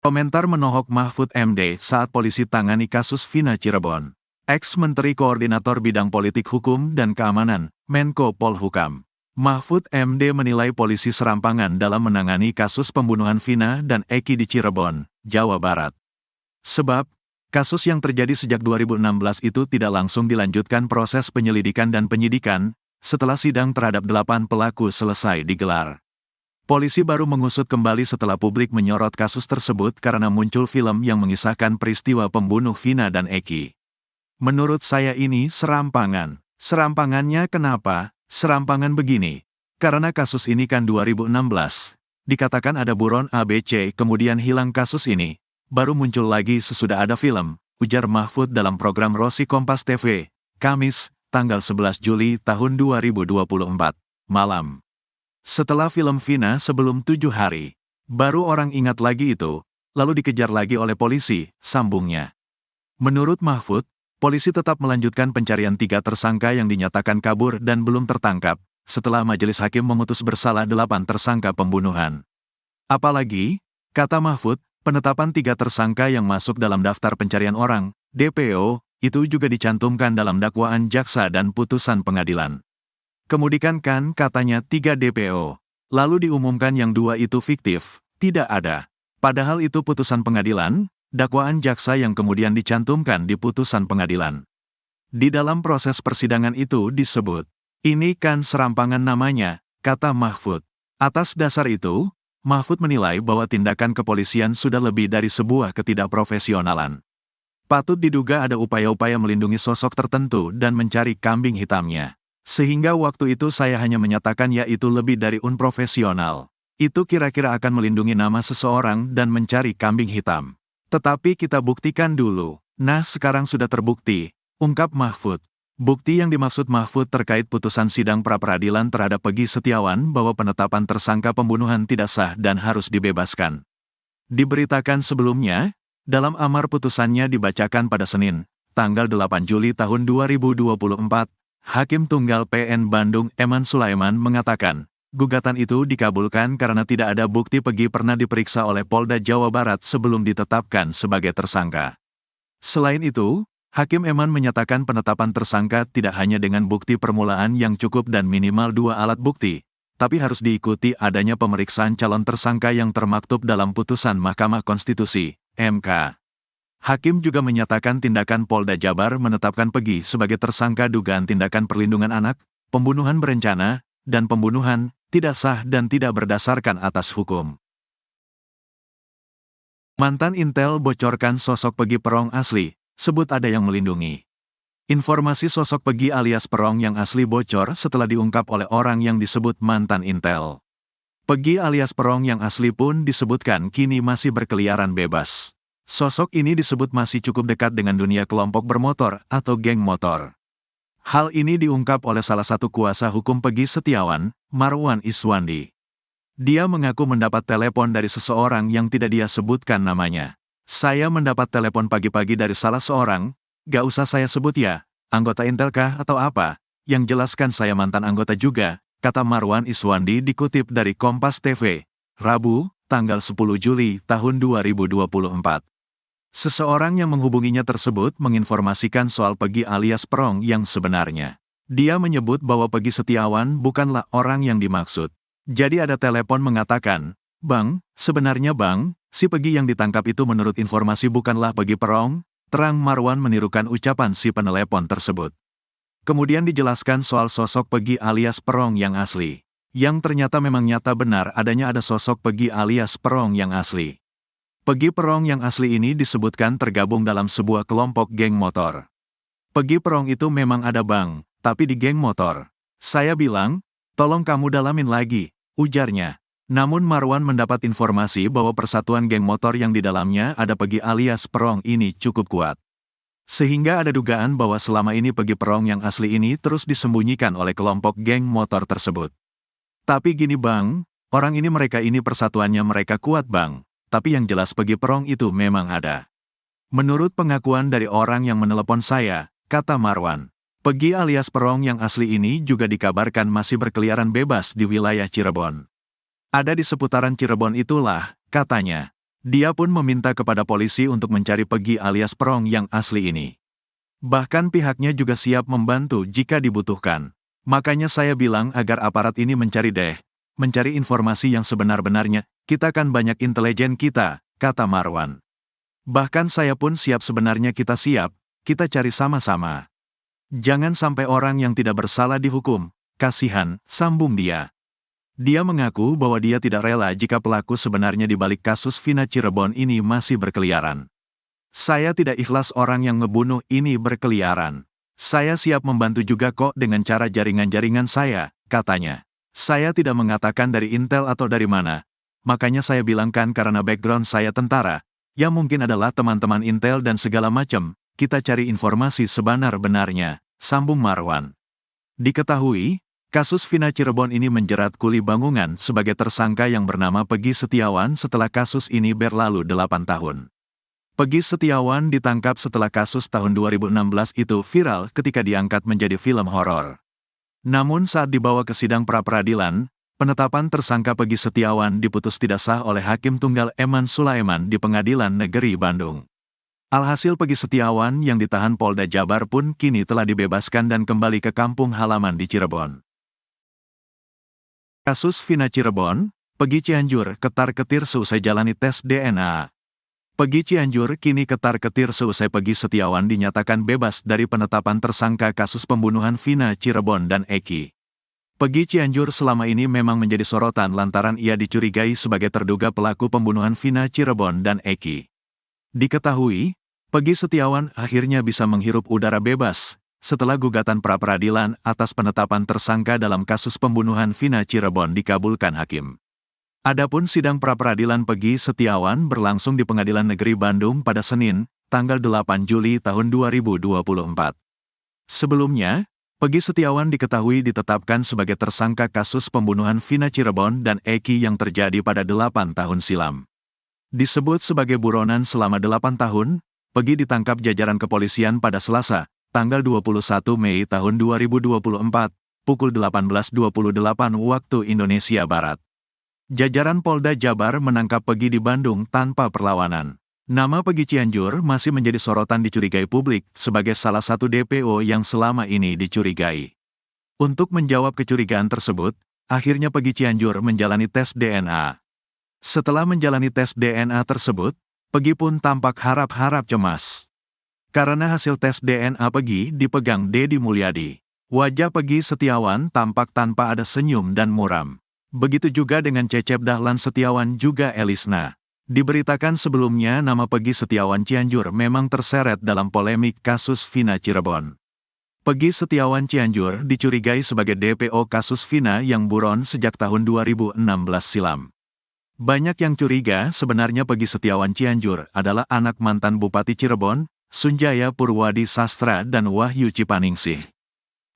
Komentar menohok Mahfud MD saat polisi tangani kasus Vina Cirebon. Ex-Menteri Koordinator Bidang Politik Hukum dan Keamanan, Menko Polhukam, Mahfud MD menilai polisi serampangan dalam menangani kasus pembunuhan Vina dan Eki di Cirebon, Jawa Barat. Sebab, kasus yang terjadi sejak 2016 itu tidak langsung dilanjutkan proses penyelidikan dan penyidikan, setelah sidang terhadap 8 pelaku selesai digelar. Polisi baru mengusut kembali setelah publik menyorot kasus tersebut karena muncul film yang mengisahkan peristiwa pembunuh Vina dan Eki. Menurut saya ini serampangan. Serampangannya kenapa? Serampangan begini. Karena kasus ini kan 2016. Dikatakan ada buron ABC kemudian hilang kasus ini. Baru muncul lagi sesudah ada film, ujar Mahfud dalam program Rosi Kompas TV, Kamis, tanggal 11 Juli tahun 2024, malam. Setelah film Vina sebelum 7 hari, baru orang ingat lagi itu, lalu dikejar lagi oleh polisi, sambungnya. Menurut Mahfud, polisi tetap melanjutkan pencarian 3 tersangka yang dinyatakan kabur dan belum tertangkap, setelah majelis hakim memutus bersalah 8 tersangka pembunuhan. Apalagi, kata Mahfud, penetapan 3 tersangka yang masuk dalam daftar pencarian orang, DPO, itu juga dicantumkan dalam dakwaan jaksa dan putusan pengadilan. Kemudian kan katanya 3 DPO, lalu diumumkan yang 2 itu fiktif, tidak ada. Padahal itu putusan pengadilan, dakwaan jaksa yang kemudian dicantumkan di putusan pengadilan. Di dalam proses persidangan itu disebut, ini kan serampangan namanya, kata Mahfud. Atas dasar itu, Mahfud menilai bahwa tindakan kepolisian sudah lebih dari sebuah ketidakprofesionalan. Patut diduga ada upaya-upaya melindungi sosok tertentu dan mencari kambing hitamnya. Sehingga waktu itu saya hanya menyatakan ya itu lebih dari unprofesional. Itu kira-kira akan melindungi nama seseorang dan mencari kambing hitam. Tetapi kita buktikan dulu. Nah sekarang sudah terbukti, ungkap Mahfud. Bukti yang dimaksud Mahfud terkait putusan sidang pra-peradilan terhadap Peggy Setiawan bahwa penetapan tersangka pembunuhan tidak sah dan harus dibebaskan. Diberitakan sebelumnya, dalam amar putusannya dibacakan pada Senin, tanggal 8 Juli tahun 2024, Hakim Tunggal PN Bandung Eman Sulaiman mengatakan, gugatan itu dikabulkan karena tidak ada bukti Peggy pernah diperiksa oleh Polda Jawa Barat sebelum ditetapkan sebagai tersangka. Selain itu, Hakim Eman menyatakan penetapan tersangka tidak hanya dengan bukti permulaan yang cukup dan minimal 2 alat bukti, tapi harus diikuti adanya pemeriksaan calon tersangka yang termaktub dalam putusan Mahkamah Konstitusi, MK. Hakim juga menyatakan tindakan Polda Jabar menetapkan Peggy sebagai tersangka dugaan tindakan perlindungan anak, pembunuhan berencana, dan pembunuhan, tidak sah dan tidak berdasarkan atas hukum. Mantan Intel bocorkan sosok Peggy Perong asli, sebut ada yang melindungi. Informasi sosok Peggy alias Perong yang asli bocor setelah diungkap oleh orang yang disebut mantan Intel. Peggy alias Perong yang asli pun disebutkan kini masih berkeliaran bebas. Sosok ini disebut masih cukup dekat dengan dunia kelompok bermotor atau geng motor. Hal ini diungkap oleh salah satu kuasa hukum Peggy Setiawan, Marwan Iswandi. Dia mengaku mendapat telepon dari seseorang yang tidak dia sebutkan namanya. Saya mendapat telepon pagi-pagi dari salah seorang, gak usah saya sebut ya, anggota Intel kah atau apa, yang jelaskan saya mantan anggota juga, kata Marwan Iswandi dikutip dari Kompas TV, Rabu, tanggal 10 Juli tahun 2024. Seseorang yang menghubunginya tersebut menginformasikan soal Peggy alias Perong yang sebenarnya. Dia menyebut bahwa Peggy Setiawan bukanlah orang yang dimaksud. Jadi ada telepon mengatakan, Bang, sebenarnya Bang, si Peggy yang ditangkap itu menurut informasi bukanlah Peggy Perong, terang Marwan menirukan ucapan si penelepon tersebut. Kemudian dijelaskan soal sosok Peggy alias Perong yang asli. Yang ternyata memang nyata benar adanya ada sosok Peggy alias Perong yang asli. Peggy Perong yang asli ini disebutkan tergabung dalam sebuah kelompok geng motor. Peggy Perong itu memang ada Bang, tapi di geng motor. Saya bilang, tolong kamu dalamin lagi, ujarnya. Namun Marwan mendapat informasi bahwa persatuan geng motor yang di dalamnya ada Peggy alias Perong ini cukup kuat. Sehingga ada dugaan bahwa selama ini Peggy Perong yang asli ini terus disembunyikan oleh kelompok geng motor tersebut. Tapi gini Bang, orang ini mereka ini persatuannya mereka kuat Bang. Tapi yang jelas Peggy Perong itu memang ada. Menurut pengakuan dari orang yang menelepon saya, kata Marwan, Peggy alias Perong yang asli ini juga dikabarkan masih berkeliaran bebas di wilayah Cirebon. Ada di seputaran Cirebon itulah, katanya. Dia pun meminta kepada polisi untuk mencari Peggy alias Perong yang asli ini. Bahkan pihaknya juga siap membantu jika dibutuhkan. Makanya saya bilang agar aparat ini mencari informasi yang sebenar-benarnya, kita kan banyak intelijen kita, kata Marwan. Bahkan saya pun siap sebenarnya kita cari sama-sama. Jangan sampai orang yang tidak bersalah dihukum, kasihan, sambung dia. Dia mengaku bahwa dia tidak rela jika pelaku sebenarnya di balik kasus Vina Cirebon ini masih berkeliaran. Saya tidak ikhlas orang yang ngebunuh ini berkeliaran. Saya siap membantu juga kok dengan cara jaringan-jaringan saya, katanya. Saya tidak mengatakan dari Intel atau dari mana. Makanya saya bilangkan karena background saya tentara, ya mungkin adalah teman-teman Intel dan segala macam, kita cari informasi sebenar-benarnya, sambung Marwan. Diketahui, kasus Vina Cirebon ini menjerat Kuli Bangungan sebagai tersangka yang bernama Peggy Setiawan setelah kasus ini berlalu 8 tahun. Peggy Setiawan ditangkap setelah kasus tahun 2016 itu viral ketika diangkat menjadi film horor. Namun saat dibawa ke sidang pra-peradilan, penetapan tersangka Peggy Setiawan diputus tidak sah oleh Hakim Tunggal Eman Sulaiman di Pengadilan Negeri Bandung. Alhasil Peggy Setiawan yang ditahan Polda Jabar pun kini telah dibebaskan dan kembali ke kampung halaman di Cirebon. Kasus Vina Cirebon, Peggy Cianjur ketar-ketir seusai jalani tes DNA. Peggy Cianjur kini ketar-ketir seusai Peggy Setiawan dinyatakan bebas dari penetapan tersangka kasus pembunuhan Vina Cirebon dan Eki. Peggy Cianjur selama ini memang menjadi sorotan lantaran ia dicurigai sebagai terduga pelaku pembunuhan Vina Cirebon dan Eki. Diketahui, Peggy Setiawan akhirnya bisa menghirup udara bebas setelah gugatan pra-peradilan atas penetapan tersangka dalam kasus pembunuhan Vina Cirebon dikabulkan hakim. Adapun sidang pra-peradilan Peggy Setiawan berlangsung di Pengadilan Negeri Bandung pada Senin, tanggal 8 Juli tahun 2024. Sebelumnya, Peggy Setiawan diketahui ditetapkan sebagai tersangka kasus pembunuhan Vina Cirebon dan Eki yang terjadi pada 8 tahun silam. Disebut sebagai buronan selama 8 tahun, Peggy ditangkap jajaran kepolisian pada Selasa, tanggal 21 Mei tahun 2024, pukul 18.28 waktu Indonesia Barat. Jajaran Polda Jabar menangkap Peggy di Bandung tanpa perlawanan. Nama Peggy Cianjur masih menjadi sorotan dicurigai publik sebagai salah satu DPO yang selama ini dicurigai. Untuk menjawab kecurigaan tersebut, akhirnya Peggy Cianjur menjalani tes DNA. Setelah menjalani tes DNA tersebut, Peggy pun tampak harap-harap cemas. Karena hasil tes DNA Peggy dipegang Deddy Mulyadi. Wajah Peggy Setiawan tampak tanpa ada senyum dan muram. Begitu juga dengan Cecep Dahlan Setiawan juga Elisna. Diberitakan sebelumnya nama Peggy Setiawan Cianjur memang terseret dalam polemik kasus Vina Cirebon. Peggy Setiawan Cianjur dicurigai sebagai DPO kasus Vina yang buron sejak tahun 2016 silam. Banyak yang curiga sebenarnya Peggy Setiawan Cianjur adalah anak mantan Bupati Cirebon, Sunjaya Purwadi Sastra dan Wahyu Cipaningsih.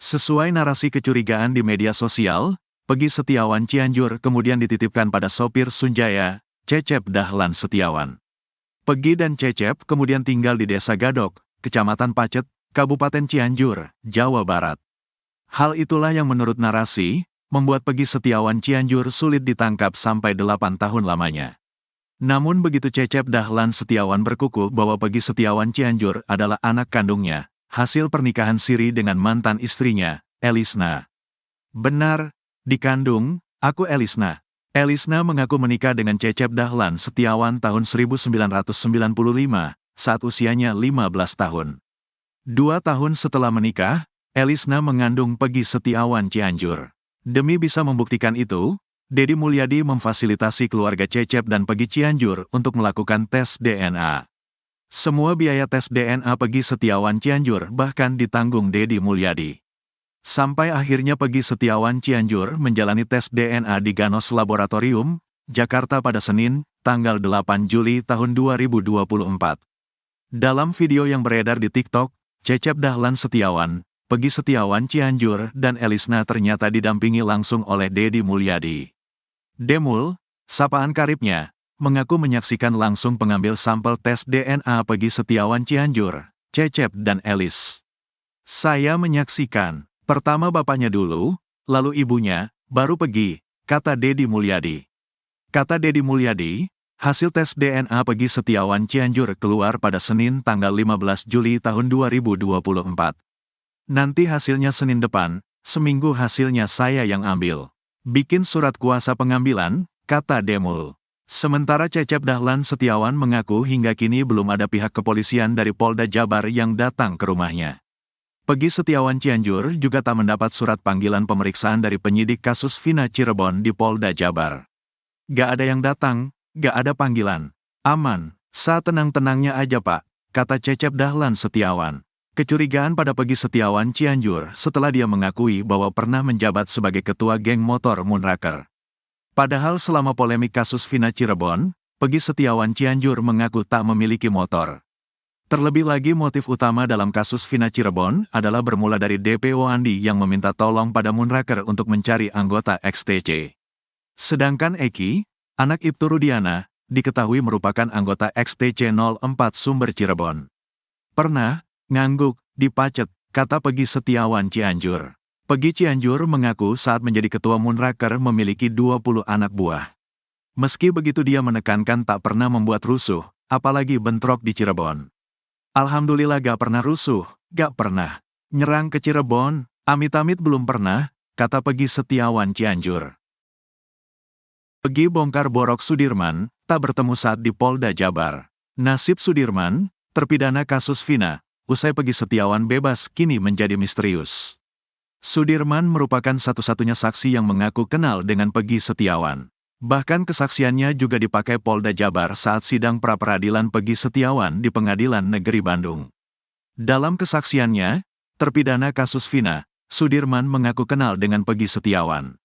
Sesuai narasi kecurigaan di media sosial, Peggy Setiawan Cianjur kemudian dititipkan pada sopir Sunjaya, Cecep Dahlan Setiawan. Peggy dan Cecep kemudian tinggal di Desa Gadok, Kecamatan Pacet, Kabupaten Cianjur, Jawa Barat. Hal itulah yang menurut narasi, membuat Peggy Setiawan Cianjur sulit ditangkap sampai 8 tahun lamanya. Namun begitu Cecep Dahlan Setiawan berkukuh bahwa Peggy Setiawan Cianjur adalah anak kandungnya, hasil pernikahan siri dengan mantan istrinya, Elisna. Benar, dikandung, aku Elisna. Elisna mengaku menikah dengan Cecep Dahlan Setiawan tahun 1995, saat usianya 15 tahun. 2 tahun setelah menikah, Elisna mengandung Peggy Setiawan Cianjur. Demi bisa membuktikan itu, Deddy Mulyadi memfasilitasi keluarga Cecep dan Peggy Cianjur untuk melakukan tes DNA. Semua biaya tes DNA Peggy Setiawan Cianjur bahkan ditanggung Deddy Mulyadi. Sampai akhirnya Peggy Setiawan Cianjur menjalani tes DNA di Ganos Laboratorium, Jakarta pada Senin, tanggal 8 Juli tahun 2024. Dalam video yang beredar di TikTok, Cecep Dahlan Setiawan, Peggy Setiawan Cianjur dan Elisna ternyata didampingi langsung oleh Deddy Mulyadi. Demul, sapaan karibnya, mengaku menyaksikan langsung pengambil sampel tes DNA Peggy Setiawan Cianjur, Cecep dan Elis. Saya menyaksikan, pertama bapaknya dulu, lalu ibunya, baru Peggy, kata Deddy Mulyadi. Kata Deddy Mulyadi, Hasil tes DNA Peggy Setiawan Cianjur keluar pada Senin tanggal 15 Juli tahun 2024. Nanti hasilnya Senin depan, seminggu hasilnya saya yang ambil. Bikin surat kuasa pengambilan, kata Demul. Sementara Cecep Dahlan Setiawan mengaku hingga kini belum ada pihak kepolisian dari Polda Jabar yang datang ke rumahnya. Peggy Setiawan Cianjur juga tak mendapat surat panggilan pemeriksaan dari penyidik kasus Vina Cirebon di Polda Jabar. Gak ada yang datang, gak ada panggilan. Aman, saat tenang-tenangnya aja Pak, kata Cecep Dahlan Setiawan. Kecurigaan pada Peggy Setiawan Cianjur setelah dia mengakui bahwa pernah menjabat sebagai ketua geng motor Moonraker. Padahal selama polemik kasus Vina Cirebon, Peggy Setiawan Cianjur mengaku tak memiliki motor. Terlebih lagi motif utama dalam kasus Vina Cirebon adalah bermula dari DPO Andi yang meminta tolong pada Moonraker untuk mencari anggota XTC. Sedangkan Eki, anak Ibtu Rudiana, diketahui merupakan anggota XTC 04 Sumber Cirebon. Pernah, ngangguk, dipacet, kata Peggy Setiawan Cianjur. Peggy Cianjur mengaku saat menjadi ketua Moonraker memiliki 20 anak buah. Meski begitu dia menekankan tak pernah membuat rusuh, apalagi bentrok di Cirebon. Alhamdulillah gak pernah rusuh, gak pernah nyerang ke Cirebon, amit-amit belum pernah, kata Peggy Setiawan Cianjur. Peggy bongkar borok Sudirman, tak bertemu saat di Polda Jabar. Nasib Sudirman, terpidana kasus Vina, usai Peggy Setiawan bebas kini menjadi misterius. Sudirman merupakan satu-satunya saksi yang mengaku kenal dengan Peggy Setiawan. Bahkan kesaksiannya juga dipakai Polda Jabar saat sidang pra-peradilan Peggy Setiawan di Pengadilan Negeri Bandung. Dalam kesaksiannya, terpidana kasus Vina, Sudirman mengaku kenal dengan Peggy Setiawan.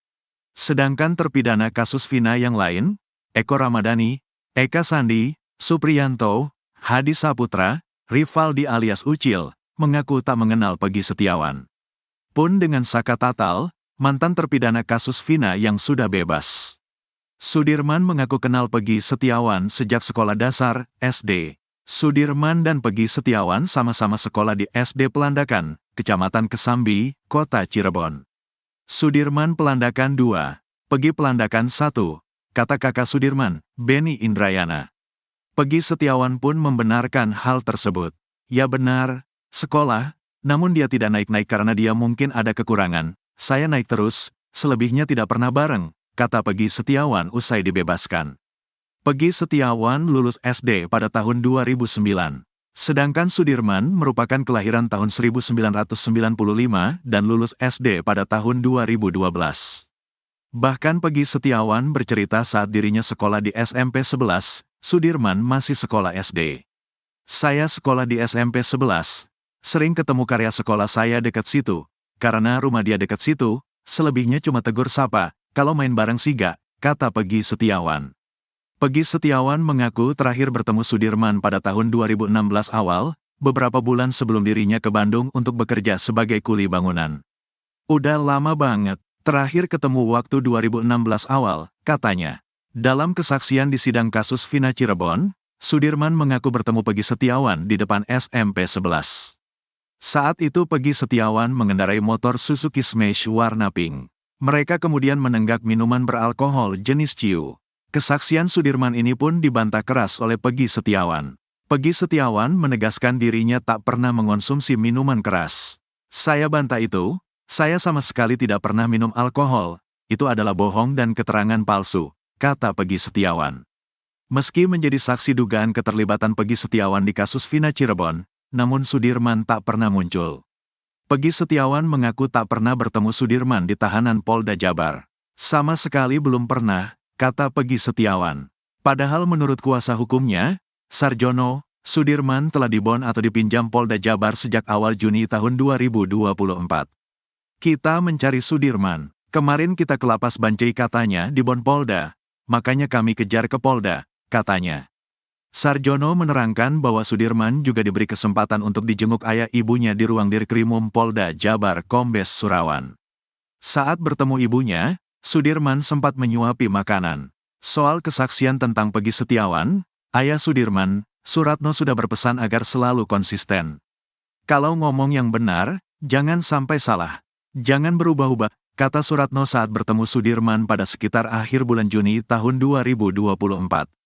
Sedangkan terpidana kasus Vina yang lain, Eko Ramadhani, Eka Sandi, Supriyanto, Hadi Saputra, Rivaldi alias Ucil, mengaku tak mengenal Peggy Setiawan. Pun dengan Saka Tatal, mantan terpidana kasus Vina yang sudah bebas. Sudirman mengaku kenal Peggy Setiawan sejak sekolah dasar, SD. Sudirman dan Peggy Setiawan sama-sama sekolah di SD Pelandakan, Kecamatan Kesambi, Kota Cirebon. Sudirman Pelandakan 2, Peggy Pelandakan 1, kata kakak Sudirman, Beni Indrayana. Peggy Setiawan pun membenarkan hal tersebut. Ya benar, sekolah, namun dia tidak naik-naik karena dia mungkin ada kekurangan. Saya naik terus, selebihnya tidak pernah bareng, kata Peggy Setiawan usai dibebaskan. Peggy Setiawan lulus SD pada tahun 2009. Sedangkan Sudirman merupakan kelahiran tahun 1995 dan lulus SD pada tahun 2012. Bahkan Peggy Setiawan bercerita saat dirinya sekolah di SMP 11, Sudirman masih sekolah SD. Saya sekolah di SMP 11, sering ketemu karya sekolah saya dekat situ, karena rumah dia dekat situ, selebihnya cuma tegur sapa, kalau main bareng sih gak, kata Peggy Setiawan. Peggy Setiawan mengaku terakhir bertemu Sudirman pada tahun 2016 awal, beberapa bulan sebelum dirinya ke Bandung untuk bekerja sebagai kuli bangunan. Udah lama banget, terakhir ketemu waktu 2016 awal, katanya. Dalam kesaksian di sidang kasus Vina Cirebon, Sudirman mengaku bertemu Peggy Setiawan di depan SMP 11. Saat itu Peggy Setiawan mengendarai motor Suzuki Smash warna pink. Mereka kemudian menenggak minuman beralkohol jenis ciu. Kesaksian Sudirman ini pun dibantah keras oleh Peggy Setiawan. Peggy Setiawan menegaskan dirinya tak pernah mengonsumsi minuman keras. Saya bantah itu, saya sama sekali tidak pernah minum alkohol, itu adalah bohong dan keterangan palsu, kata Peggy Setiawan. Meski menjadi saksi dugaan keterlibatan Peggy Setiawan di kasus Vina Cirebon, namun Sudirman tak pernah muncul. Peggy Setiawan mengaku tak pernah bertemu Sudirman di tahanan Polda Jabar. Sama sekali belum pernah, kata Peggy Setiawan. Padahal menurut kuasa hukumnya, Sarjono, Sudirman telah dibon atau dipinjam Polda Jabar sejak awal Juni tahun 2024. Kita mencari Sudirman. Kemarin kita ke Lapas Bancai katanya dibon Polda. Makanya kami kejar ke Polda, katanya. Sarjono menerangkan bahwa Sudirman juga diberi kesempatan untuk dijenguk ayah ibunya di ruang Dirkrimum Polda Jabar Kombes Surawan. Saat bertemu ibunya, Sudirman sempat menyuapi makanan. Soal kesaksian tentang Peggy Setiawan, ayah Sudirman, Suratno sudah berpesan agar selalu konsisten. Kalau ngomong yang benar, jangan sampai salah. Jangan berubah-ubah, kata Suratno saat bertemu Sudirman pada sekitar akhir bulan Juni tahun 2024.